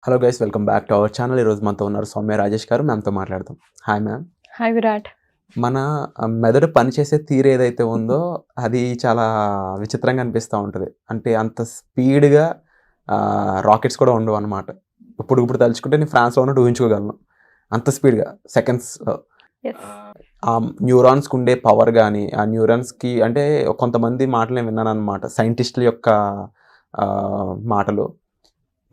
Hello guys, welcome back to our channel. ఈరోజు మనతో ఉన్నారు సౌమ్య రాజేష్ గారు. మ్యామ్తో మాట్లాడదాం. Hi ma'am. హాయ్ విరాట్. మన మెదడు పనిచేసే తీరు ఏదైతే ఉందో అది చాలా విచిత్రంగా అనిపిస్తూ ఉంటుంది. అంటే అంత స్పీడ్గా రాకెట్స్ కూడా ఉండవు అనమాట. ఇప్పుడు తలుచుకుంటే నేను ఫ్రాన్స్లో ఉన్నట్టు ఊహించుకోగలను. అంత స్పీడ్గా సెకండ్స్లో ఆ న్యూరాన్స్కి ఉండే పవర్ కానీ, ఆ న్యూరాన్స్కి అంటే కొంతమంది మాటలు నేను విన్నాను అనమాట, సైంటిస్టుల యొక్క మాటలు.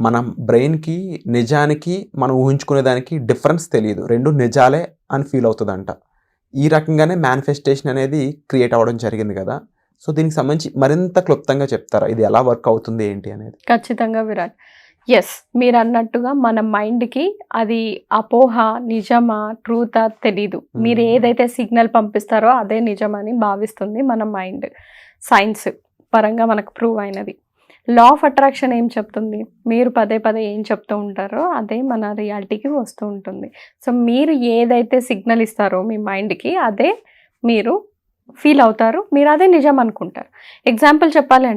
మన బ్రెయిన్కి నిజానికి మనం ఊహించుకునే దానికి డిఫరెన్స్ తెలియదు, రెండు నిజాలే అని ఫీల్ అవుతుందంట. ఈ రకంగానే మేనిఫెస్టేషన్ అనేది క్రియేట్ అవ్వడం జరిగింది కదా. సో దీనికి సంబంధించి మరింత క్లుప్తంగా చెప్తారా, ఇది ఎలా వర్క్ అవుతుంది ఏంటి అనేది? ఖచ్చితంగా విరాట్. ఎస్, మీరు అన్నట్టుగా మన మైండ్కి అది అపోహ, నిజమా, ట్రూతా తెలీదు. మీరు ఏదైతే సిగ్నల్ పంపిస్తారో అదే నిజమని భావిస్తుంది మన మైండ్. సైన్స్ పరంగా మనకు ప్రూవ్ అయినది. లా ఆఫ్ అట్రాక్షన్ ఏం చెప్తుంది? మీరు పదే పదే ఏం చెప్తూ ఉంటారో అదే మన రియాలిటీకి వస్తూ ఉంటుంది. సో మీరు ఏదైతే సిగ్నల్ ఇస్తారో మీ మైండ్కి అదే మీరు ఫీల్ అవుతారు, మీరు అదే నిజం అనుకుంటారు. ఎగ్జాంపుల్ చెప్పాలి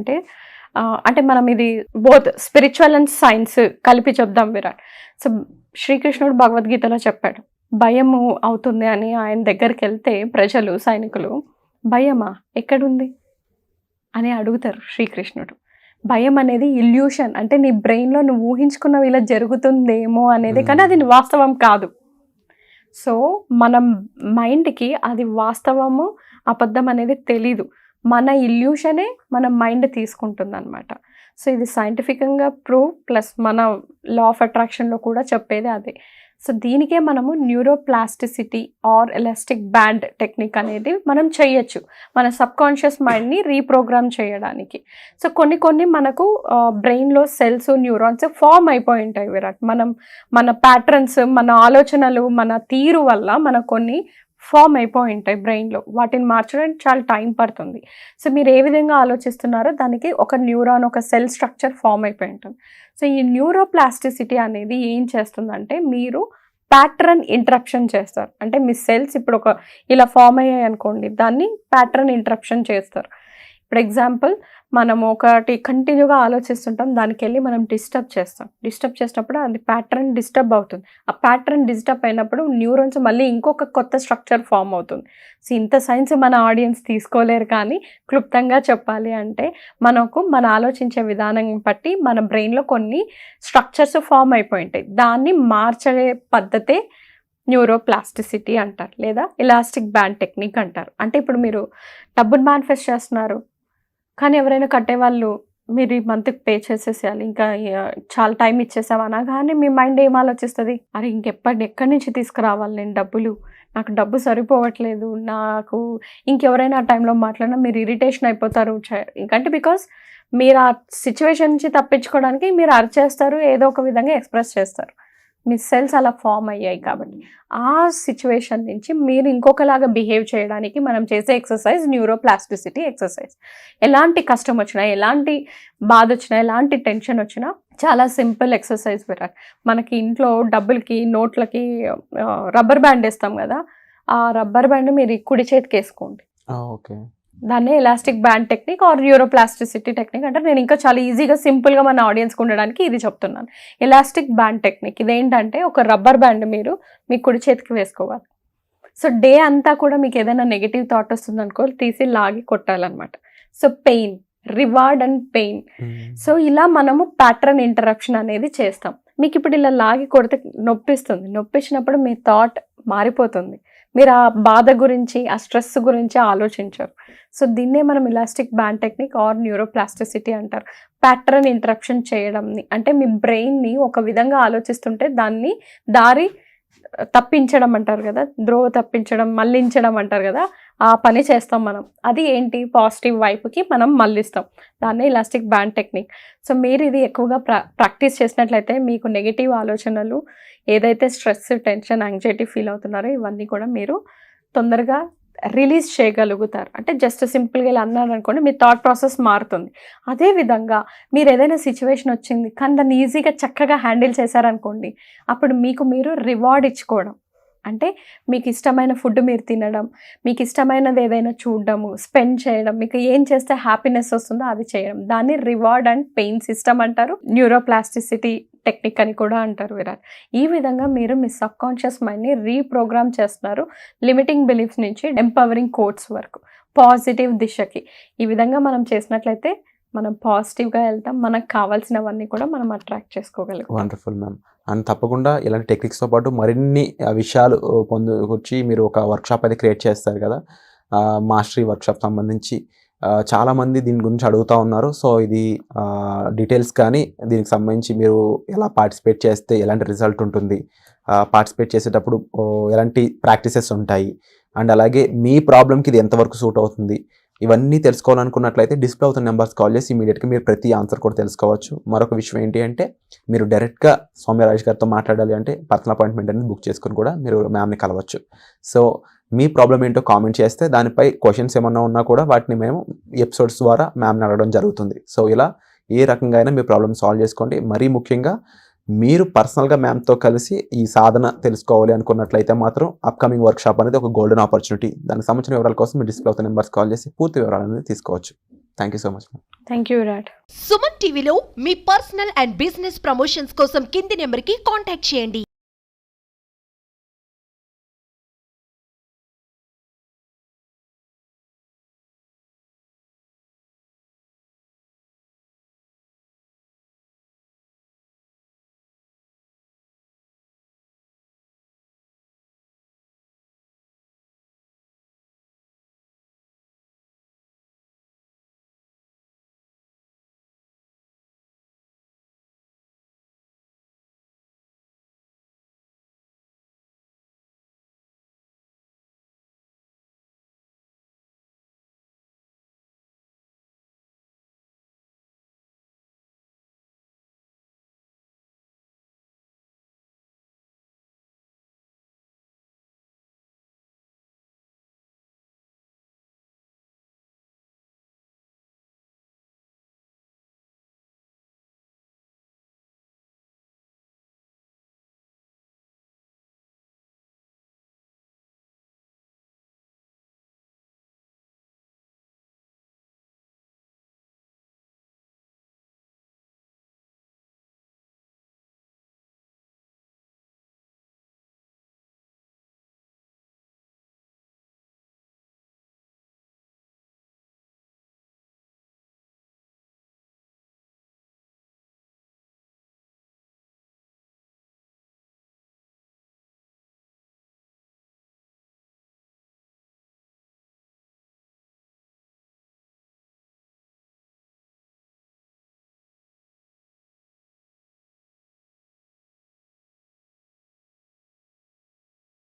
అంటే మనం ఇది బోత్ స్పిరిచువల్ అండ్ సైన్స్ కలిపి చెప్దాం విరాట్. సో శ్రీకృష్ణుడు భగవద్గీతలో చెప్పాడు, భయము అవుతుంది అని ఆయన దగ్గరికి వెళ్తే ప్రజలు, సైనికులు, భయమా ఎక్కడుంది అని అడుగుతారు శ్రీకృష్ణుడు. భయం అనేది ఇల్యూషన్, అంటే నీ బ్రెయిన్లో నువ్వు ఊహించుకున్నవి ఇలా జరుగుతుందేమో అనేది, కానీ అది వాస్తవం కాదు. సో మన మైండ్కి అది వాస్తవము అబద్ధం అనేది తెలీదు. మన ఇల్యూషనే మన మైండ్ తీసుకుంటుంది అనమాట. సో ఇది సైంటిఫికంగా ప్రూవ్, ప్లస్ మన లా ఆఫ్ అట్రాక్షన్లో కూడా చెప్పేది అదే. సో దీనికే మనము neuroplasticity or elastic band technique అనేది మనం చేయొచ్చు, మన సబ్కాన్షియస్ మైండ్ని రీప్రోగ్రామ్ చేయడానికి. సో కొన్ని మనకు బ్రెయిన్లో సెల్స్, న్యూరాన్స్ ఫామ్ అయిపోయి ఉంటాయి విరాట్. మన ప్యాటర్న్స్, మన ఆలోచనలు, మన తీరు వల్ల మనకు కొన్ని ఫామ్ అయిపోయి ఉంటాయి బ్రెయిన్లో. వాటిని మార్చడానికి చాలా టైం పడుతుంది. సో మీరు ఏ విధంగా ఆలోచిస్తున్నారో దానికి ఒక న్యూరాన్, ఒక సెల్ స్ట్రక్చర్ ఫామ్ అయిపోయి ఉంటుంది. సో ఈ న్యూరోప్లాస్టిసిటీ అనేది ఏం చేస్తుందంటే, మీరు ప్యాటర్న్ ఇంటరప్షన్ చేస్తారు. అంటే మీ సెల్స్ ఇప్పుడు ఇలా ఫామ్ అయ్యాయి అనుకోండి, దాన్ని ప్యాటర్న్ ఇంటరప్షన్ చేస్తారు. ఇప్పుడు ఎగ్జాంపుల్, మనము ఒకటి కంటిన్యూగా ఆలోచిస్తుంటాం, దానికి వెళ్ళి మనం డిస్టర్బ్ చేసినప్పుడు అది ప్యాటర్న్ డిస్టర్బ్ అవుతుంది. ఆ ప్యాటర్న్ డిస్టర్బ్ అయినప్పుడు న్యూరాన్స్ మళ్ళీ ఇంకొక కొత్త స్ట్రక్చర్ ఫామ్ అవుతుంది. సో ఇంత సైన్స్ మన ఆడియన్స్ తీసుకోలేరు, కానీ క్లుప్తంగా చెప్పాలి అంటే మన ఆలోచించే విధానం బట్టి మన బ్రెయిన్లో కొన్ని స్ట్రక్చర్స్ ఫామ్ అయిపోయి ఉంటాయి. దాన్ని మార్చే పద్ధతే న్యూరోప్లాస్టిసిటీ అంటారు, లేదా ఎలాస్టిక్ బ్యాండ్ టెక్నిక్ అంటారు. అంటే ఇప్పుడు మీరు డబ్బును మేనిఫెస్ట్ చేస్తున్నారు, కానీ ఎవరైనా కట్టేవాళ్ళు మీరు ఈ మంత్కి పే చేసేసేయాలి, ఇంకా చాలా టైం ఇచ్చేసాం అనగానే మీ మైండ్ ఏం ఆలోచిస్తుంది? అరే ఎక్కడి నుంచి తీసుకురావాలి నేను డబ్బులు, నాకు డబ్బు సరిపోవట్లేదు, నాకు ఇంకెవరైనా ఆ టైంలో మాట్లాడినా మీరు ఇరిటేషన్ అయిపోతారు. ఇంకంటే బికాస్ మీరు ఆ సిచ్యువేషన్ నుంచి తప్పించుకోవడానికి మీరు అరిచేస్తారు, ఏదో ఒక విధంగా ఎక్స్ప్రెస్ చేస్తారు. మీ సెల్స్ అలా ఫామ్ అయ్యాయి కాబట్టి ఆ సిచ్యువేషన్ నుంచి మీరు ఇంకొకలాగా బిహేవ్ చేయడానికి మనం చేసే ఎక్సర్సైజ్ న్యూరోప్లాస్టిసిటీ ఎక్సర్సైజ్. ఎలాంటి కష్టం వచ్చినా, ఎలాంటి బాధ వచ్చినా, ఎలాంటి టెన్షన్ వచ్చినా చాలా సింపుల్ ఎక్సర్సైజ్ విరాట్. మనకి ఇంట్లో డబ్బులకి, నోట్లకి రబ్బర్ బ్యాండ్ వేస్తాం కదా, ఆ రబ్బర్ బ్యాండ్ మీరు కుడి చేతికి వేసుకోండి. ఓకే, దాన్నే elastic band technique or neuroplasticity technique అంటే. నేను ఇంకా చాలా ఈజీగా, సింపుల్గా మన ఆడియన్స్కి ఉండడానికి ఇది చెప్తున్నాను. ఎలాస్టిక్ బ్యాండ్ టెక్నిక్ ఇదేంటంటే, ఒక రబ్బర్ బ్యాండ్ మీరు మీ కుడి చేతికి వేసుకోవాలి. సో డే అంతా కూడా మీకు ఏదైనా నెగిటివ్ థాట్ వస్తుంది అనుకో, తీసి లాగి కొట్టాలన్నమాట. So pain, reward and pain. So ఇలా మనము ప్యాటర్న్ ఇంటరప్షన్ అనేది చేస్తాం. మీకు ఇప్పుడు ఇలా లాగి కొడితే నొప్పిస్తుంది, నొప్పించినప్పుడు మీ థాట్ మారిపోతుంది, మీరు ఆ బాధ గురించి, ఆ స్ట్రెస్ గురించి ఆలోచించరు. సో దీన్నే మనం elastic band technique or neuroplasticity అంటారు. ప్యాటర్న్ ఇంటరప్షన్ చేయడంని, అంటే మీ బ్రెయిన్ని ఒక విధంగా ఆలోచిస్తుంటే దాన్ని దారి తప్పించడం అంటారు కదా, ద్రోవ తప్పించడం, మళ్ళించడం అంటారు కదా, ఆ పని చేస్తాం మనం. అది ఏంటి, పాజిటివ్ వైపుకి మనం మళ్ళిస్తాం. దాన్ని ఎలాస్టిక్ బ్యాండ్ టెక్నిక్. సో మీరు ఇది ఎక్కువగా ప్రాక్టీస్ చేసినట్లయితే మీకు నెగిటివ్ ఆలోచనలు, ఏదైతే స్ట్రెస్, టెన్షన్, యాంగ్జైటీ ఫీల్ అవుతున్నారో ఇవన్నీ కూడా మీరు తొందరగా రిలీజ్ చేయగలుగుతారు. అంటే జస్ట్ సింపుల్గా ఇలా అన్నారు అనుకోండి, మీ థాట్ ప్రాసెస్ మారుతుంది. అదేవిధంగా మీరు ఏదైనా సిచ్యువేషన్ వచ్చింది కానీ దాన్ని ఈజీగా చక్కగా హ్యాండిల్ చేశారనుకోండి, అప్పుడు మీరు రివార్డ్ ఇచ్చుకోవడం. అంటే మీకు ఇష్టమైన ఫుడ్ మీరు తినడం, మీకు ఇష్టమైనది ఏదైనా చూడడము, స్పెండ్ చేయడం, మీకు ఏం చేస్తే హ్యాపీనెస్ వస్తుందో అది చేయడం, దాన్ని రివార్డ్ అండ్ పెయిన్ సిస్టమ్ అంటారు. న్యూరోప్లాస్టిసిటీ టెక్నిక్ అని కూడా అంటారు విరాట్. ఈ విధంగా మీరు మీ సబ్ కాన్షియస్ మైండ్ని రీప్రోగ్రామ్ చేస్తున్నారు, లిమిటింగ్ బిలీఫ్స్ నుంచి ఎంపవరింగ్ కోట్స్ వరకు పాజిటివ్ దిశకి. ఈ విధంగా మనం చేసినట్లయితే మనం పాజిటివ్గా వెళ్తాం, మనకు కావాల్సినవన్నీ కూడా మనం అట్రాక్ట్ చేసుకోగలుగుతాం. Wonderful ma'am. అండ్ తప్పకుండా ఇలాంటి టెక్నిక్స్తో పాటు మరిన్ని విషయాలు పొందుకొచ్చి మీరు ఒక వర్క్షాప్ అది క్రియేట్ చేస్తారు కదా, మాస్టరీ వర్క్షాప్ సంబంధించి చాలామంది దీని గురించి అడుగుతూ ఉన్నారు. సో ఇది డీటెయిల్స్ కానీ దీనికి సంబంధించి మీరు ఎలా పార్టిసిపేట్ చేస్తే ఎలాంటి రిజల్ట్ ఉంటుంది, పార్టిసిపేట్ చేసేటప్పుడు ఎలాంటి ప్రాక్టీసెస్ ఉంటాయి, అండ్ అలాగే మీ ప్రాబ్లంకి ఇది ఎంతవరకు సూట్ అవుతుంది, ఇవన్నీ తెలుసుకోవాలనుకున్నట్లయితే డిస్ప్లే అవుతున్న నెంబర్స్ కాల్ చేసి ఇమీడియట్గా మీరు ప్రతి ఆన్సర్ కూడా తెలుసుకోవచ్చు. మరొక విషయం ఏంటి అంటే మీరు డైరెక్ట్గా సౌమ్యరాజ్ గారితో మాట్లాడాలి అంటే పర్సనల్ అపాయింట్మెంట్ అనేది బుక్ చేసుకుని కూడా మీరు మ్యామ్ని కలవచ్చు. సో మీ ప్రాబ్లం ఏంటో కామెంట్ చేస్తే దానిపై క్వశ్చన్స్ ఏమన్నా ఉన్నా కూడా వాటిని మేము ఎపిసోడ్స్ ద్వారా మ్యామ్ని అడగడం జరుగుతుంది. సో ఇలా ఏ రకంగా అయినా మీ ప్రాబ్లమ్ సాల్వ్ చేసుకోండి. మరీ ముఖ్యంగా మీరు పర్సనల్గా మ్యామ్తో కలిసి ఈ సాధన తెలుసుకోవాలి అనుకున్నట్లయితే మాత్రం అప్కమింగ్ వర్క్షాప్ అనేది ఒక గోల్డెన్ ఆపర్చునిటీ. దానికి సంబంధించిన వివరాల కోసం మీరు డిస్ప్లే అవుతున్న నెంబర్స్ కాల్ చేసి పూర్తి వివరాలు అనేది తీసుకోవచ్చు. Thank you so much. Thank you Virat. Suman టీవీలో మీ పర్సనల్ అండ్ బిజినెస్ ప్రమోషన్స్ కోసం కింది నెంబర్కి కాంటాక్ట్ చేయండి.